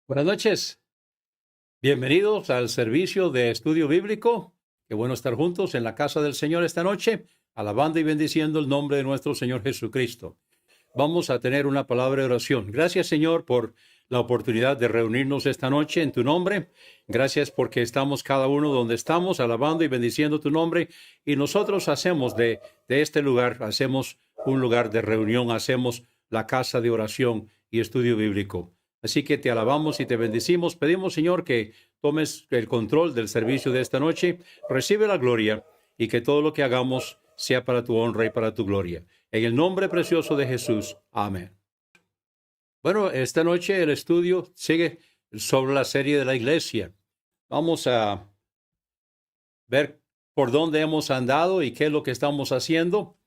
Buenas noches. Bienvenidos al servicio de estudio bíblico. Qué bueno estar juntos en la casa del Señor esta noche, alabando y bendiciendo el nombre de nuestro Señor Jesucristo. Vamos a tener una palabra de oración. Gracias, Señor, por la oportunidad de reunirnos esta noche en tu nombre. Gracias porque estamos cada uno donde estamos, alabando y bendiciendo tu nombre. Y nosotros hacemos de este lugar, hacemos un lugar de reunión, hacemos la casa de oración y estudio bíblico. Así que te alabamos y te bendecimos. Pedimos, Señor, que tomes el control del servicio de esta noche. Recibe la gloria y que todo lo que hagamos sea para tu honra y para tu gloria. En el nombre precioso de Jesús. Amén. Bueno, esta noche el estudio sigue sobre la serie de la iglesia. Vamos a ver por dónde hemos andado y qué es lo que estamos haciendo.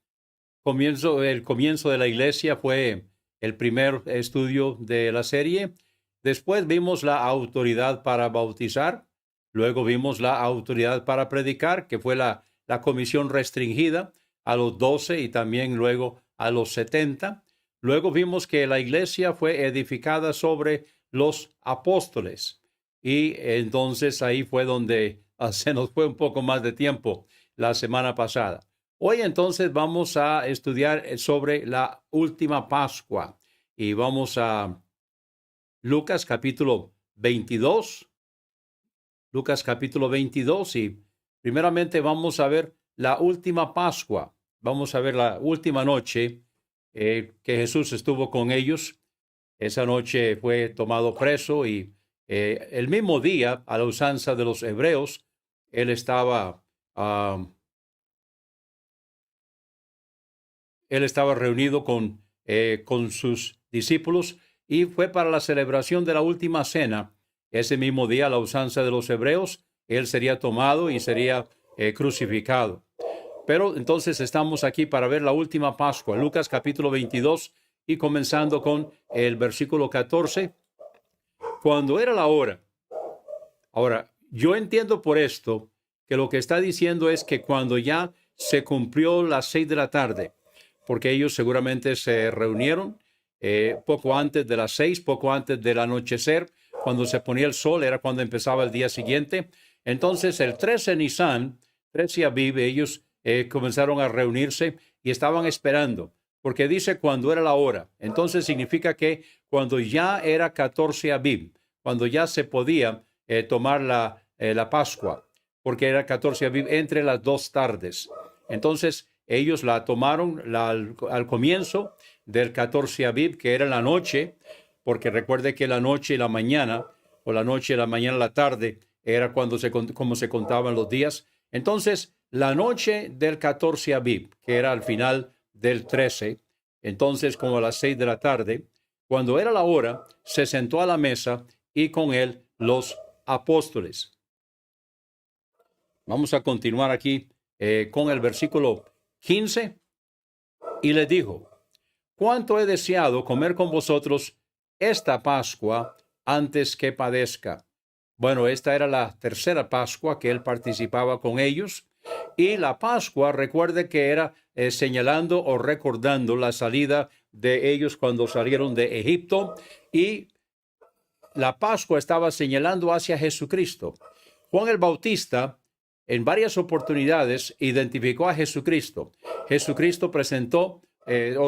El comienzo de la iglesia fue el primer estudio de la serie. Después vimos la autoridad para bautizar. Luego vimos la autoridad para predicar, que fue la comisión restringida a los 12 y también luego a los 70. Luego vimos que la iglesia fue edificada sobre los apóstoles. Y entonces ahí fue donde se nos fue un poco más de tiempo la semana pasada. Hoy entonces vamos a estudiar sobre la última Pascua y vamos a Lucas capítulo 22. Lucas capítulo 22 y primeramente vamos a ver la última Pascua. Vamos a ver la última noche que Jesús estuvo con ellos. Esa noche fue tomado preso y el mismo día, a la usanza de los hebreos, él estaba reunido con sus discípulos y fue para la celebración de la última cena. Ese mismo día, a la usanza de los hebreos, él sería tomado y sería crucificado. Pero entonces estamos aquí para ver la última Pascua, Lucas capítulo 22 y comenzando con el versículo 14. Cuando era la hora. Ahora, yo entiendo por esto que lo que está diciendo es que cuando ya se cumplió las 6 de la tarde, porque ellos seguramente se reunieron poco antes de las 6, poco antes del anochecer, cuando se ponía el sol, era cuando empezaba el día siguiente. Entonces, el 13 Nisan, 13 Aviv, ellos comenzaron a reunirse y estaban esperando, porque dice cuando era la hora. Entonces, significa que cuando ya era 14 Aviv, cuando ya se podía tomar la Pascua, porque era 14 Aviv entre las 2 tardes. Entonces, ellos la tomaron al comienzo del 14 Aviv, que era la noche, porque recuerde que la noche y la mañana, o la noche y la mañana y la tarde, era como se contaban los días. Entonces, la noche del 14 Aviv, que era al final del 13, entonces como a las 6 de la tarde, cuando era la hora, se sentó a la mesa y con él los apóstoles. Vamos a continuar aquí con el versículo 15, y les dijo: cuánto he deseado comer con vosotros esta Pascua antes que padezca. Bueno, esta era la tercera Pascua que él participaba con ellos, y la Pascua, recuerde que era señalando o recordando la salida de ellos cuando salieron de Egipto, y la Pascua estaba señalando hacia Jesucristo. Juan el Bautista en varias oportunidades identificó a Jesucristo. Jesucristo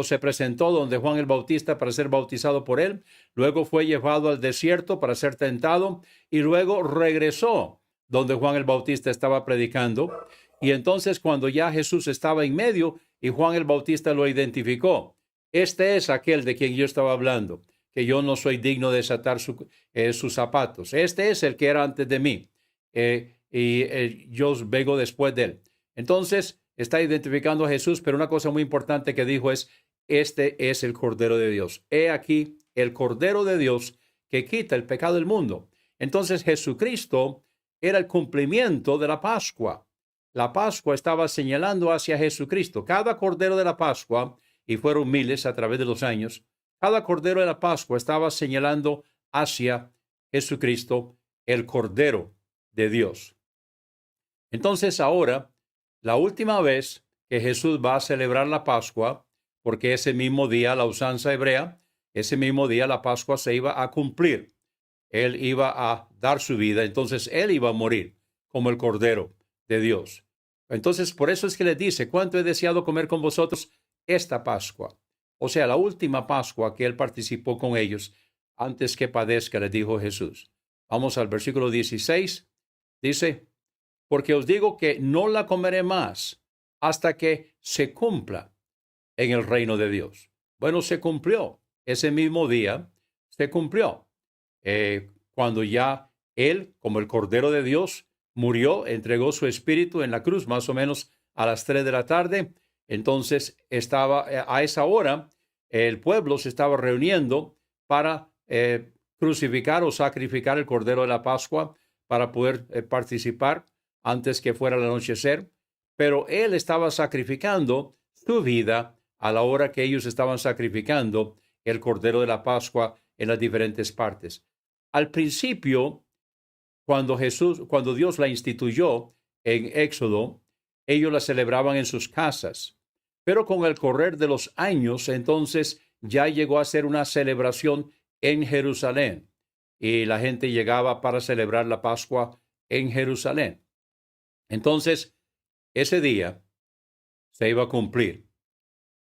se presentó donde Juan el Bautista para ser bautizado por él, luego fue llevado al desierto para ser tentado y luego regresó donde Juan el Bautista estaba predicando. Y entonces cuando ya Jesús estaba en medio y Juan el Bautista lo identificó: este es aquel de quien yo estaba hablando, que yo no soy digno de desatar sus zapatos. Este es el que era antes de mí. Yo vengo después de él. Entonces está identificando a Jesús, pero una cosa muy importante que dijo es: este es el Cordero de Dios. He aquí el Cordero de Dios que quita el pecado del mundo. Entonces Jesucristo era el cumplimiento de la Pascua. La Pascua estaba señalando hacia Jesucristo. Cada Cordero de la Pascua, y fueron miles a través de los años, cada Cordero de la Pascua estaba señalando hacia Jesucristo, el Cordero de Dios. Entonces ahora, la última vez que Jesús va a celebrar la Pascua, porque ese mismo día, la usanza hebrea, ese mismo día la Pascua se iba a cumplir. Él iba a dar su vida, entonces Él iba a morir como el Cordero de Dios. Entonces, por eso es que le dice, cuánto he deseado comer con vosotros esta Pascua. O sea, la última Pascua que Él participó con ellos antes que padezca, le dijo Jesús. Vamos al versículo 16. Dice, porque os digo que no la comeré más hasta que se cumpla en el reino de Dios. Bueno, se cumplió. Ese mismo día se cumplió. Cuando ya Él, como el Cordero de Dios, murió, entregó su espíritu en la cruz, más o menos a las 3 de la tarde. Entonces estaba a esa hora, el pueblo se estaba reuniendo para crucificar o sacrificar el Cordero de la Pascua para poder participar antes que fuera el anochecer. Pero Él estaba sacrificando su vida a la hora que ellos estaban sacrificando el Cordero de la Pascua en las diferentes partes. Al principio, cuando Dios la instituyó en Éxodo, ellos la celebraban en sus casas. Pero con el correr de los años, entonces ya llegó a ser una celebración en Jerusalén. Y la gente llegaba para celebrar la Pascua en Jerusalén. Entonces, ese día se iba a cumplir.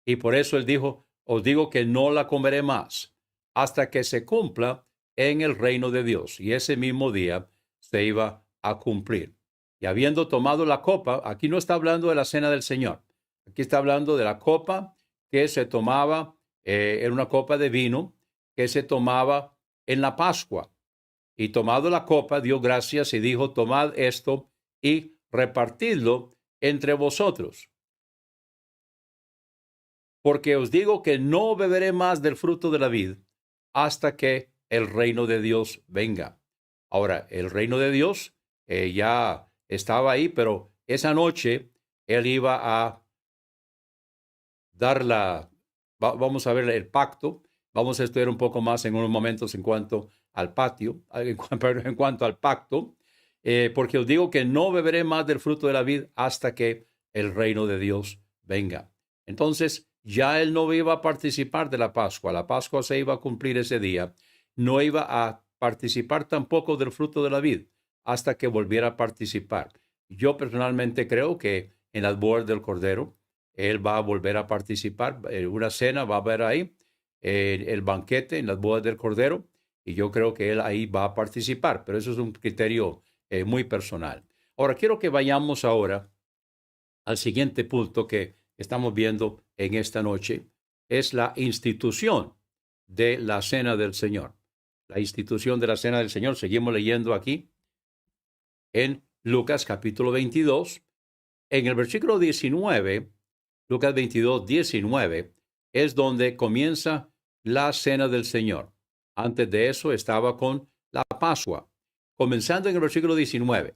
Y por eso Él dijo, os digo que no la comeré más hasta que se cumpla en el reino de Dios. Y ese mismo día se iba a cumplir. Y habiendo tomado la copa, aquí no está hablando de la cena del Señor. Aquí está hablando de la copa que se tomaba, era una copa de vino que se tomaba en la Pascua. Y tomado la copa, dio gracias y dijo, tomad esto y repartidlo entre vosotros. Porque os digo que no beberé más del fruto de la vid hasta que el reino de Dios venga. Ahora, el reino de Dios ya estaba ahí, pero esa noche Él iba a dar vamos a ver el pacto. Vamos a estudiar un poco más en unos momentos en cuanto al en cuanto al pacto, porque os digo que no beberé más del fruto de la vid hasta que el reino de Dios venga. Entonces, ya Él no iba a participar de la Pascua. La Pascua se iba a cumplir ese día. No iba a participar tampoco del fruto de la vid hasta que volviera a participar. Yo personalmente creo que en las bodas del Cordero, Él va a volver a participar. Una cena va a haber ahí, el banquete en las bodas del Cordero, y yo creo que Él ahí va a participar. Pero eso es un criterio muy personal. Ahora, quiero que vayamos ahora al siguiente punto que estamos viendo en esta noche, es la institución de la Cena del Señor. La institución de la Cena del Señor, seguimos leyendo aquí en Lucas capítulo 22, en el versículo 19, Lucas 22, 19, es donde comienza la Cena del Señor. Antes de eso estaba con la Pascua, comenzando en el versículo 19.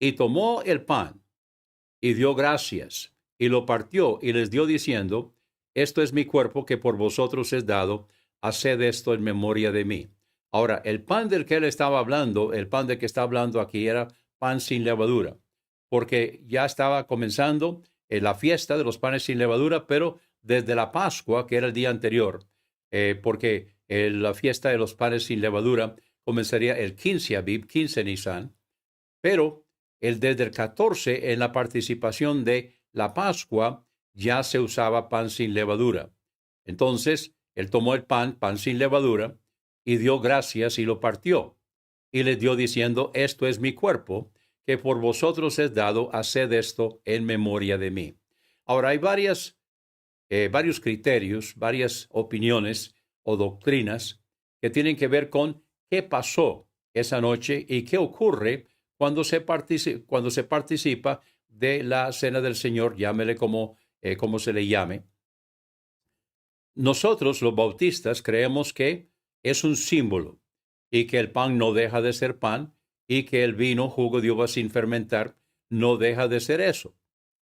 Y tomó el pan y dio gracias, y lo partió y les dio diciendo, esto es mi cuerpo que por vosotros es dado, haced esto en memoria de mí. Ahora, el pan del que él estaba hablando, el pan del que está hablando aquí era pan sin levadura, porque ya estaba comenzando la fiesta de los panes sin levadura, pero desde la Pascua, que era el día anterior, porque la fiesta de los panes sin levadura comenzaría el 15 Abib, 15 Nisan, pero desde el 14, en la participación de la Pascua, ya se usaba pan sin levadura. Entonces, él tomó el pan sin levadura, y dio gracias y lo partió. Y les dio diciendo, esto es mi cuerpo, que por vosotros es dado, haced esto en memoria de mí. Ahora, hay varios criterios, varias opiniones o doctrinas que tienen que ver con qué pasó esa noche y qué ocurre cuando se participa de la Cena del Señor, llámele como se le llame. Nosotros, los bautistas, creemos que es un símbolo y que el pan no deja de ser pan y que el vino, jugo de uva sin fermentar, no deja de ser eso.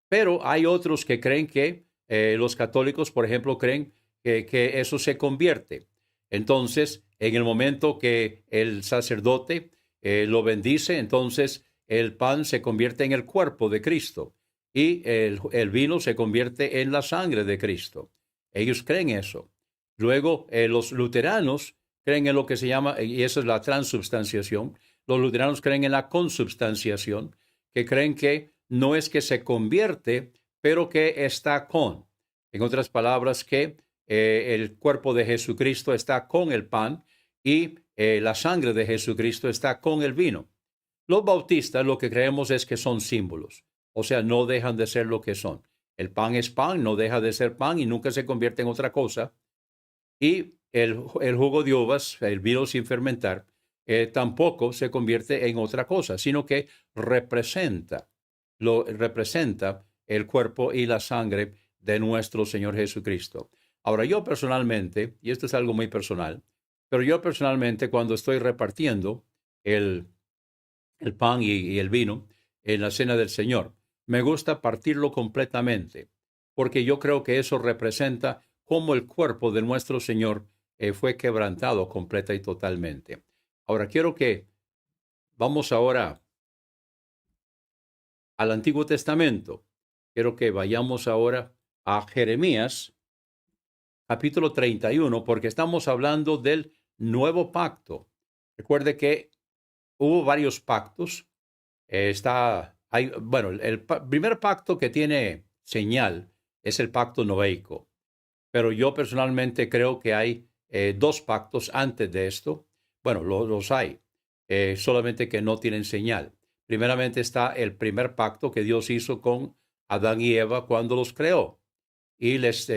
Pero hay otros que creen que, los católicos, por ejemplo, creen que eso se convierte. Entonces, en el momento que el sacerdote lo bendice, entonces el pan se convierte en el cuerpo de Cristo y el vino se convierte en la sangre de Cristo. Ellos creen eso. Luego, los luteranos creen en lo que se llama, y eso es la transubstanciación. Los luteranos creen en la consubstanciación, que creen que no es que se convierte, pero que está con. En otras palabras, que el cuerpo de Jesucristo está con el pan y la sangre de Jesucristo está con el vino. Los bautistas lo que creemos es que son símbolos, o sea, no dejan de ser lo que son. El pan es pan, no deja de ser pan y nunca se convierte en otra cosa. Y el jugo de uvas, el vino sin fermentar, tampoco se convierte en otra cosa, sino que representa el cuerpo y la sangre de nuestro Señor Jesucristo. Ahora, yo personalmente, y esto es algo muy personal, pero yo personalmente cuando estoy repartiendo el, el pan y el vino en la cena del Señor, me gusta partirlo completamente, porque yo creo que eso representa cómo el cuerpo de nuestro Señor fue quebrantado completa y totalmente. Ahora, quiero que vamos ahora al Antiguo Testamento. Quiero que vayamos ahora a Jeremías, capítulo 31, porque estamos hablando del nuevo pacto. Recuerde que hubo varios pactos. Bueno, primer pacto que tiene señal es el pacto noéico. Pero yo personalmente creo que hay dos pactos antes de esto. Bueno, los hay, solamente que no tienen señal. Primeramente está el primer pacto que Dios hizo con Adán y Eva cuando los creó y les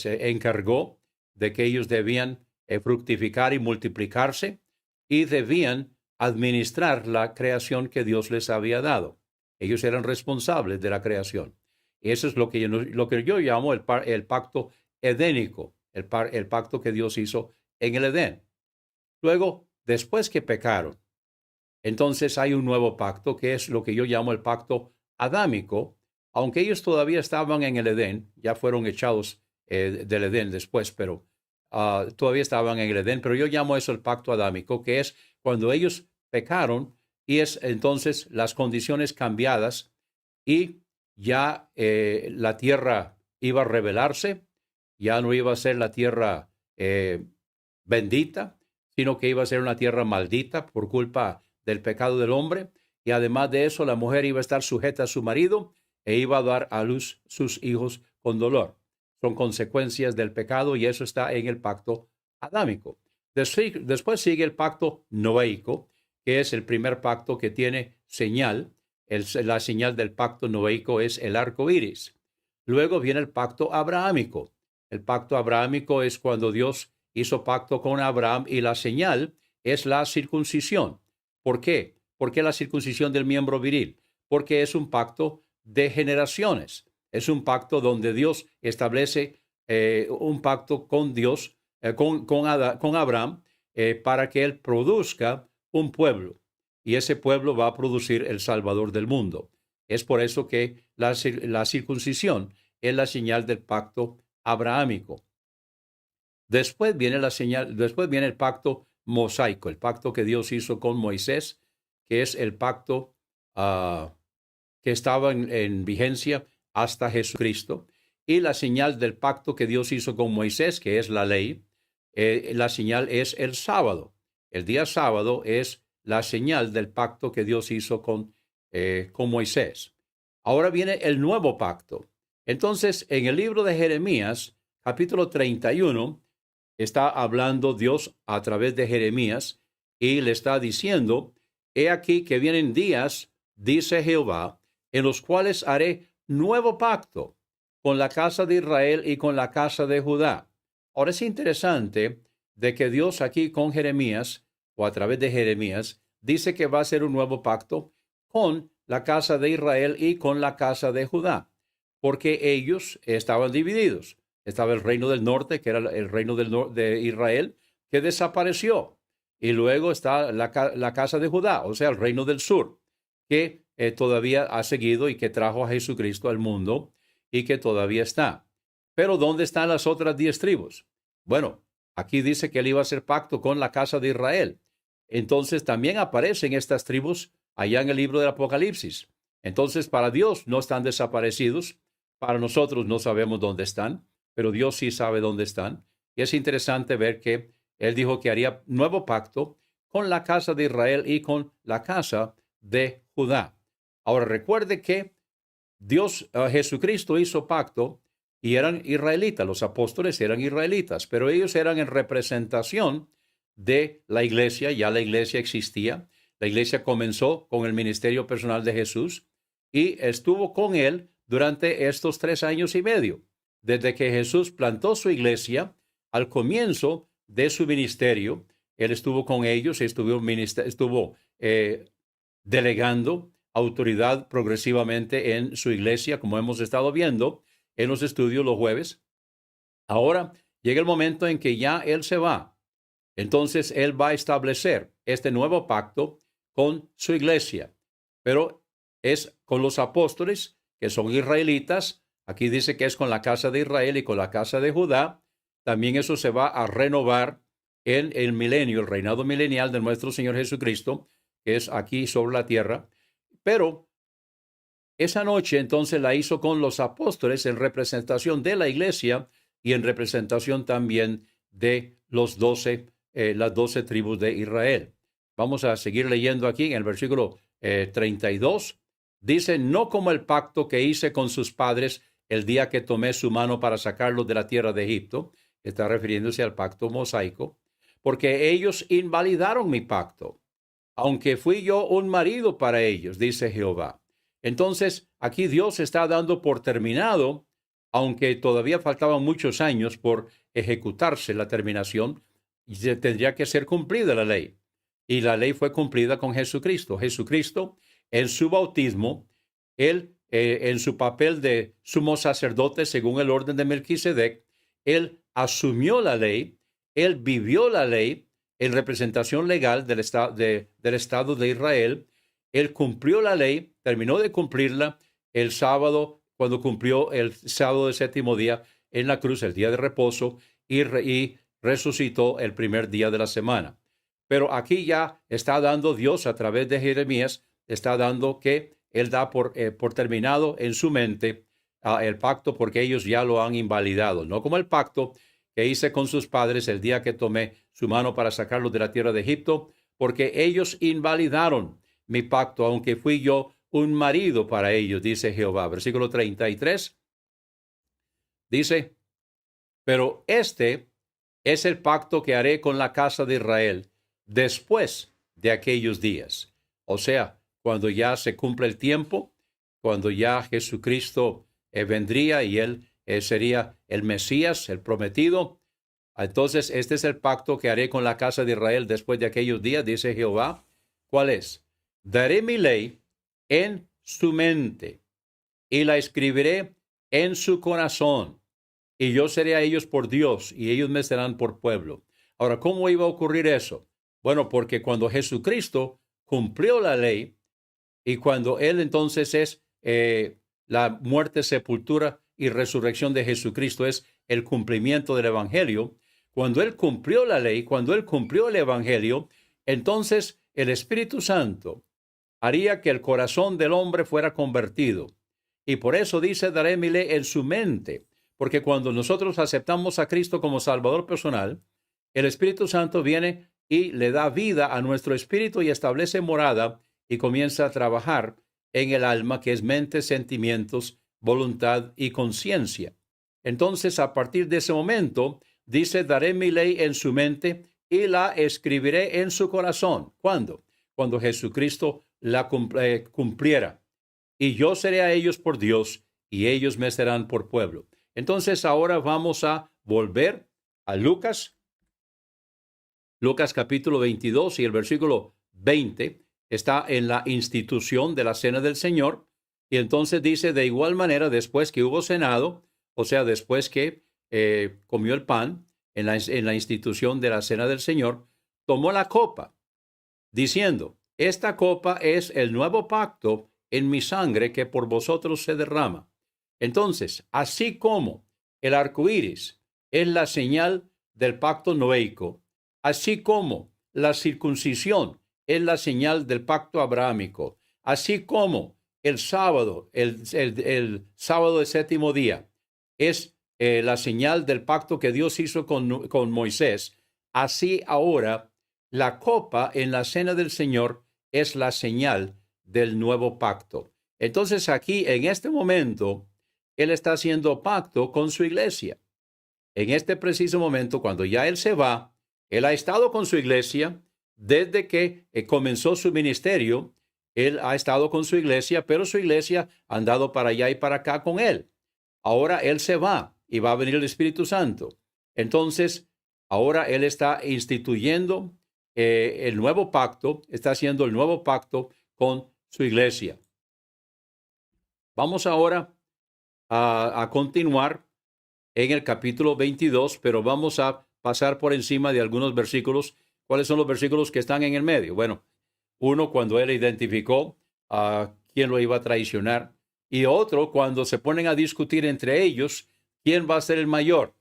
encargó de que ellos debían fructificar y multiplicarse y debían administrar la creación que Dios les había dado. Ellos eran responsables de la creación. Y eso es lo que yo llamo el pacto edénico, el pacto que Dios hizo en el Edén. Luego, después que pecaron, entonces hay un nuevo pacto que es lo que yo llamo el pacto adámico, aunque ellos todavía estaban en el Edén, ya fueron echados del Edén después, pero todavía estaban en el Edén, pero yo llamo eso el pacto adámico, que es cuando ellos pecaron y es entonces las condiciones cambiadas y ya la tierra iba a rebelarse, ya no iba a ser la tierra bendita, sino que iba a ser una tierra maldita por culpa del pecado del hombre, y además de eso la mujer iba a estar sujeta a su marido e iba a dar a luz sus hijos con dolor. Son consecuencias del pecado y eso está en el pacto adámico. Después sigue el pacto noéico, que es el primer pacto que tiene señal. La señal del pacto noéico es el arco iris. Luego viene el pacto abrahámico. El pacto abrahámico es cuando Dios hizo pacto con Abraham y la señal es la circuncisión. ¿Por qué? ¿Por qué la circuncisión del miembro viril? Porque es un pacto de generaciones. Es un pacto donde Dios establece un pacto con Dios, con Abraham, para que él produzca un pueblo. Y ese pueblo va a producir el Salvador del mundo. Es por eso que la circuncisión es la señal del pacto abrahámico. Después viene el pacto mosaico, el pacto que Dios hizo con Moisés, que es el pacto que estaba en vigencia hasta Jesucristo, y la señal del pacto que Dios hizo con Moisés, que es la ley, la señal es el sábado. El día sábado es la señal del pacto que Dios hizo con Moisés. Ahora viene el nuevo pacto. Entonces, en el libro de Jeremías, capítulo 31, está hablando Dios a través de Jeremías y le está diciendo, he aquí que vienen días, dice Jehová, en los cuales haré nuevo pacto con la casa de Israel y con la casa de Judá. Ahora es interesante de que Dios aquí con Jeremías, o a través de Jeremías, dice que va a hacer un nuevo pacto con la casa de Israel y con la casa de Judá, porque ellos estaban divididos. Estaba el reino del norte, que era el reino de Israel, que desapareció. Y luego está la casa de Judá, o sea, el reino del sur, que todavía ha seguido y que trajo a Jesucristo al mundo y que todavía está. Pero ¿dónde están las otras 10 tribus? Bueno, aquí dice que él iba a hacer pacto con la casa de Israel. Entonces también aparecen estas tribus allá en el libro del Apocalipsis. Entonces para Dios no están desaparecidos, para nosotros no sabemos dónde están, pero Dios sí sabe dónde están. Y es interesante ver que Él dijo que haría nuevo pacto con la casa de Israel y con la casa de Judá. Ahora recuerde que Jesucristo hizo pacto y eran israelitas, los apóstoles eran israelitas, pero ellos eran en representación de la iglesia, ya la iglesia existía, la iglesia comenzó con el ministerio personal de Jesús y estuvo con él durante estos 3 años y medio, desde que Jesús plantó su iglesia al comienzo de su ministerio. Él estuvo con ellos, estuvo delegando autoridad progresivamente en su iglesia, como hemos estado viendo en los estudios los jueves. Ahora llega el momento en que ya Él se va. Entonces Él va a establecer este nuevo pacto con su iglesia, pero es con los apóstoles que son israelitas. Aquí dice que es con la casa de Israel y con la casa de Judá. También eso se va a renovar en el milenio, el reinado milenial de nuestro Señor Jesucristo, que es aquí sobre la tierra. Pero esa noche entonces la hizo con los apóstoles en representación de la iglesia y en representación también de las 12 tribus de Israel. Vamos a seguir leyendo aquí en el versículo 32. Dice, no como el pacto que hice con sus padres el día que tomé su mano para sacarlos de la tierra de Egipto. Está refiriéndose al pacto mosaico, porque ellos invalidaron mi pacto, aunque fui yo un marido para ellos, dice Jehová. Entonces, aquí Dios está dando por terminado, aunque todavía faltaban muchos años por ejecutarse la terminación, y tendría que ser cumplida la ley. Y la ley fue cumplida con Jesucristo. Jesucristo, en su bautismo, él, en su papel de sumo sacerdote, según el orden de Melquisedec, él asumió la ley, él vivió la ley, en representación legal del Estado de Israel. Él cumplió la ley, terminó de cumplirla el sábado, cuando cumplió el sábado del séptimo día en la cruz, el día de reposo, y resucitó el primer día de la semana. Pero aquí ya está dando Dios, a través de Jeremías, está dando que Él da por terminado en su mente el pacto, porque ellos ya lo han invalidado, no como el pacto que hice con sus padres el día que tomé su mano para sacarlos de la tierra de Egipto, porque ellos invalidaron mi pacto, aunque fui yo un marido para ellos, dice Jehová. Versículo 33 dice, pero este es el pacto que haré con la casa de Israel después de aquellos días. O sea, cuando ya se cumple el tiempo, cuando ya Jesucristo vendría y Él sería el Mesías, el prometido. Entonces, este es el pacto que haré con la casa de Israel después de aquellos días, dice Jehová. ¿Cuál es? Daré mi ley en su mente y la escribiré en su corazón. Y yo seré a ellos por Dios y ellos me serán por pueblo. Ahora, ¿cómo iba a ocurrir eso? Bueno, porque cuando Jesucristo cumplió la ley y cuando Él entonces es la muerte, sepultura y resurrección de Jesucristo, es el cumplimiento del Evangelio. Cuando Él cumplió la ley, cuando Él cumplió el Evangelio, entonces el Espíritu Santo haría que el corazón del hombre fuera convertido. Y por eso dice, daré mi ley en su mente. Porque cuando nosotros aceptamos a Cristo como Salvador personal, el Espíritu Santo viene y le da vida a nuestro espíritu y establece morada y comienza a trabajar en el alma, que es mente, sentimientos, voluntad y conciencia. Entonces, a partir de ese momento, dice, daré mi ley en su mente y la escribiré en su corazón. ¿Cuándo? Cuando Jesucristo la cumpliera. Y yo seré a ellos por Dios y ellos me serán por pueblo. Entonces, ahora vamos a volver a Lucas capítulo 22 y el versículo 20 está en la institución de la cena del Señor. Y entonces dice, de igual manera, después que hubo cenado, o sea, después que comió el pan en la institución de la cena del Señor, tomó la copa, diciendo, esta copa es el nuevo pacto en mi sangre que por vosotros se derrama. Entonces, así como el arco iris es la señal del pacto noéico, así como la circuncisión es la señal del pacto abrahámico, así como el sábado, el sábado del séptimo día, es la señal del pacto que Dios hizo con Moisés, así ahora la copa en la cena del Señor es la señal del nuevo pacto. Entonces aquí, en este momento, Él está haciendo pacto con su iglesia. En este preciso momento, cuando ya Él se va, Él ha estado con su iglesia desde que comenzó su ministerio. Él ha estado con su iglesia, pero su iglesia ha andado para allá y para acá con Él. Ahora Él se va y va a venir el Espíritu Santo. Entonces, ahora Él está instituyendo el nuevo pacto, está haciendo el nuevo pacto con su iglesia. Vamos ahora a continuar en el capítulo 22, pero vamos a pasar por encima de algunos versículos. ¿Cuáles son los versículos que están en el medio? Bueno, uno cuando Él identificó a quién lo iba a traicionar, y otro cuando se ponen a discutir entre ellos quién va a ser el mayor.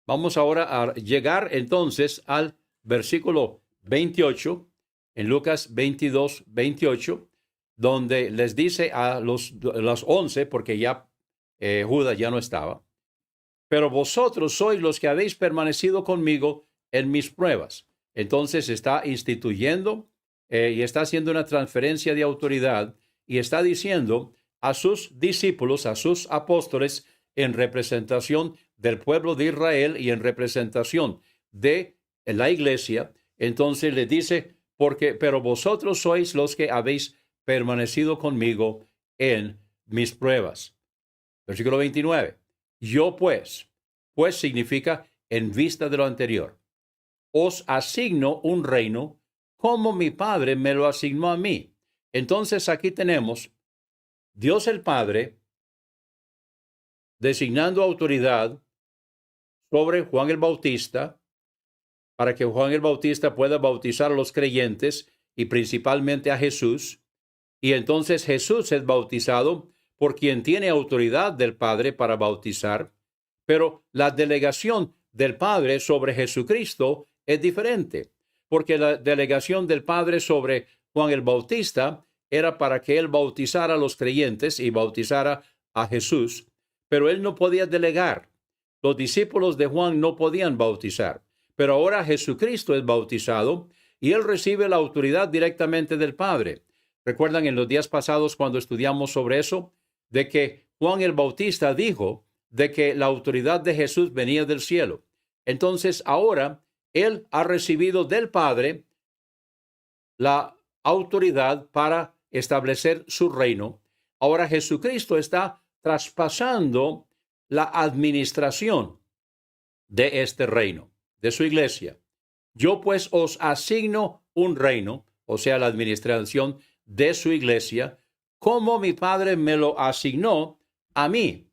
Vamos ahora a llegar entonces al versículo 28, en Lucas 22, 28, donde les dice a los 11, porque ya Judas ya no estaba, pero vosotros sois los que habéis permanecido conmigo en mis pruebas. Entonces está instituyendo y está haciendo una transferencia de autoridad y está diciendo a sus discípulos, a sus apóstoles, en representación del pueblo de Israel y en representación de la iglesia. Entonces le dice, pero vosotros sois los que habéis permanecido conmigo en mis pruebas. Versículo 29. Yo pues significa en vista de lo anterior, os asigno un reino como mi Padre me lo asignó a mí. Entonces aquí tenemos Dios el Padre designando autoridad sobre Juan el Bautista para que Juan el Bautista pueda bautizar a los creyentes y principalmente a Jesús. Y entonces Jesús es bautizado por quien tiene autoridad del Padre para bautizar. Pero la delegación del Padre sobre Jesucristo es diferente, porque la delegación del Padre sobre Juan el Bautista era para que él bautizara a los creyentes y bautizara a Jesús, pero él no podía delegar. Los discípulos de Juan no podían bautizar, pero ahora Jesucristo es bautizado y él recibe la autoridad directamente del Padre. ¿Recuerdan en los días pasados cuando estudiamos sobre eso? De que Juan el Bautista dijo de que la autoridad de Jesús venía del cielo. Entonces ahora él ha recibido del Padre la autoridad para establecer su reino. Ahora Jesucristo está traspasando la administración de este reino, de su iglesia. Yo pues os asigno un reino, o sea, la administración de su iglesia, como mi Padre me lo asignó a mí.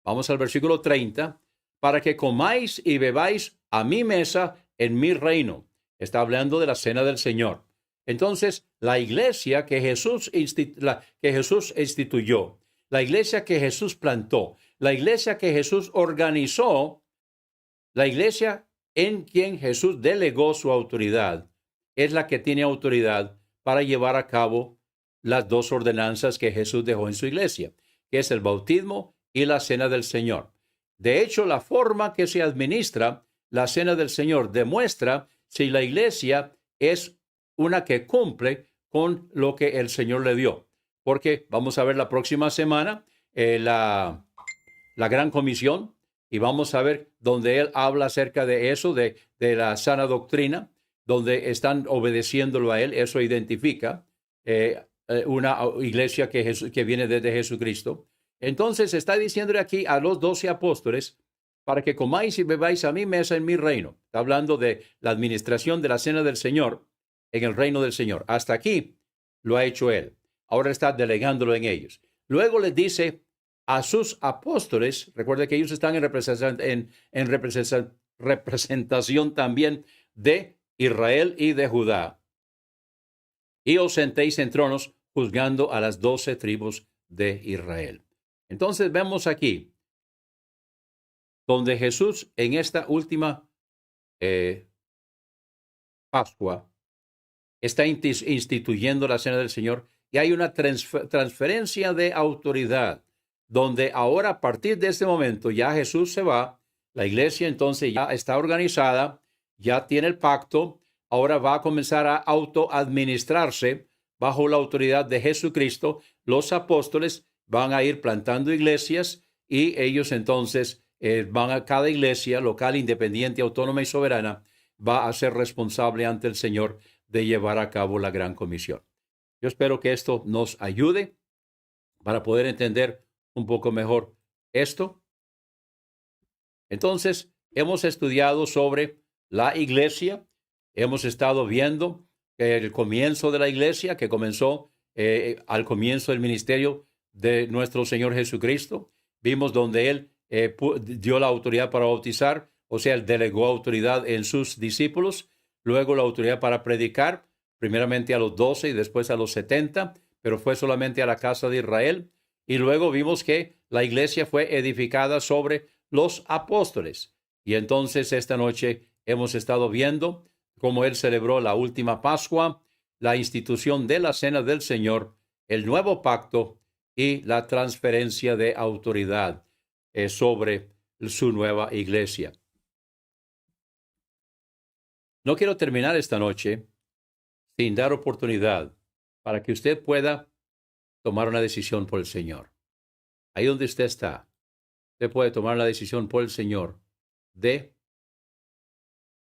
Vamos al versículo 30. Para que comáis y bebáis a mi mesa en mi reino. Está hablando de la cena del Señor. Entonces, la iglesia que Jesús instituyó, la iglesia que Jesús plantó, la iglesia que Jesús organizó, la iglesia en quien Jesús delegó su autoridad, es la que tiene autoridad para llevar a cabo las dos ordenanzas que Jesús dejó en su iglesia, que es el bautismo y la cena del Señor. De hecho, la forma que se administra la cena del Señor demuestra si la iglesia es una que cumple con lo que el Señor le dio. Porque vamos a ver la próxima semana la Gran Comisión y vamos a ver donde Él habla acerca de eso, de la sana doctrina, donde están obedeciéndolo a Él. Eso identifica una iglesia que viene desde Jesucristo. Entonces está diciéndole aquí a los 12 apóstoles, para que comáis y bebáis a mi mesa en mi reino. Está hablando de la administración de la cena del Señor en el reino del Señor. Hasta aquí lo ha hecho Él. Ahora está delegándolo en ellos. Luego les dice a sus apóstoles, recuerde que ellos están en representación también de Israel y de Judá. Y os sentéis en tronos juzgando a las 12 tribus de Israel. Entonces vemos aquí donde Jesús en esta última Pascua está instituyendo la cena del Señor y hay una transferencia de autoridad donde ahora a partir de este momento ya Jesús se va, la iglesia entonces ya está organizada, ya tiene el pacto, ahora va a comenzar a autoadministrarse bajo la autoridad de Jesucristo. Los apóstoles van a ir plantando iglesias y ellos entonces van a cada iglesia local, independiente, autónoma y soberana, va a ser responsable ante el Señor de llevar a cabo la gran comisión. Yo espero que esto nos ayude para poder entender un poco mejor esto. Entonces, hemos estudiado sobre la iglesia, hemos estado viendo el comienzo de la iglesia, que comenzó al comienzo del ministerio de nuestro Señor Jesucristo. Vimos donde Él dio la autoridad para bautizar, o sea, Él delegó autoridad en sus discípulos, luego la autoridad para predicar, primeramente a los 12 y después a los 70, pero fue solamente a la casa de Israel. Y luego vimos que la iglesia fue edificada sobre los apóstoles. Y entonces esta noche hemos estado viendo cómo Él celebró la última Pascua, la institución de la Cena del Señor, el nuevo pacto y la transferencia de autoridad sobre su nueva iglesia. No quiero terminar esta noche sin dar oportunidad para que usted pueda tomar una decisión por el Señor. Ahí donde usted está, usted puede tomar la decisión por el Señor de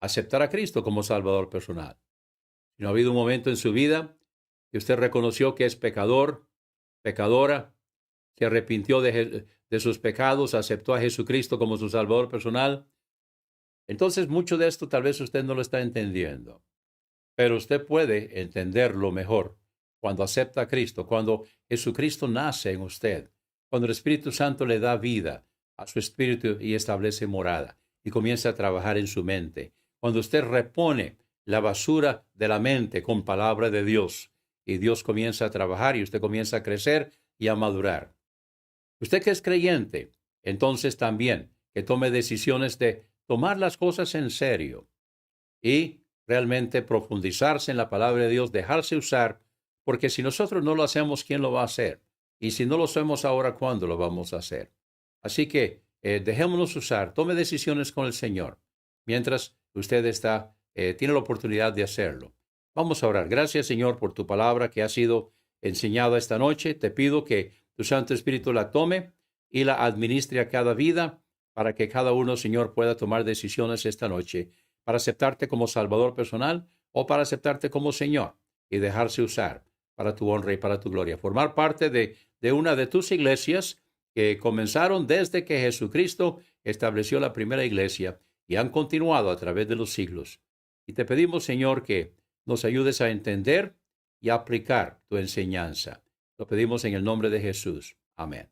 aceptar a Cristo como Salvador personal. Si no ha habido un momento en su vida que usted reconoció que es pecador, pecadora, se arrepintió de sus pecados, aceptó a Jesucristo como su Salvador personal, entonces mucho de esto tal vez usted no lo está entendiendo. Pero usted puede entenderlo mejor cuando acepta a Cristo, cuando Jesucristo nace en usted, cuando el Espíritu Santo le da vida a su espíritu y establece morada y comienza a trabajar en su mente. Cuando usted repone la basura de la mente con palabra de Dios y Dios comienza a trabajar y usted comienza a crecer y a madurar. Usted que es creyente, entonces también que tome decisiones de tomar las cosas en serio y realmente profundizarse en la palabra de Dios, dejarse usar, porque si nosotros no lo hacemos, ¿quién lo va a hacer? Y si no lo hacemos ahora, ¿cuándo lo vamos a hacer? Así que dejémonos usar, tome decisiones con el Señor, mientras usted tiene la oportunidad de hacerlo. Vamos a orar. Gracias, Señor, por tu palabra que ha sido enseñada esta noche. Te pido que tu Santo Espíritu la tome y la administre a cada vida, para que cada uno, Señor, pueda tomar decisiones esta noche, para aceptarte como Salvador personal o para aceptarte como Señor y dejarse usar para tu honra y para tu gloria. Formar parte de una de tus iglesias que comenzaron desde que Jesucristo estableció la primera iglesia y han continuado a través de los siglos. Y te pedimos, Señor, que nos ayudes a entender y a aplicar tu enseñanza. Lo pedimos en el nombre de Jesús. Amén.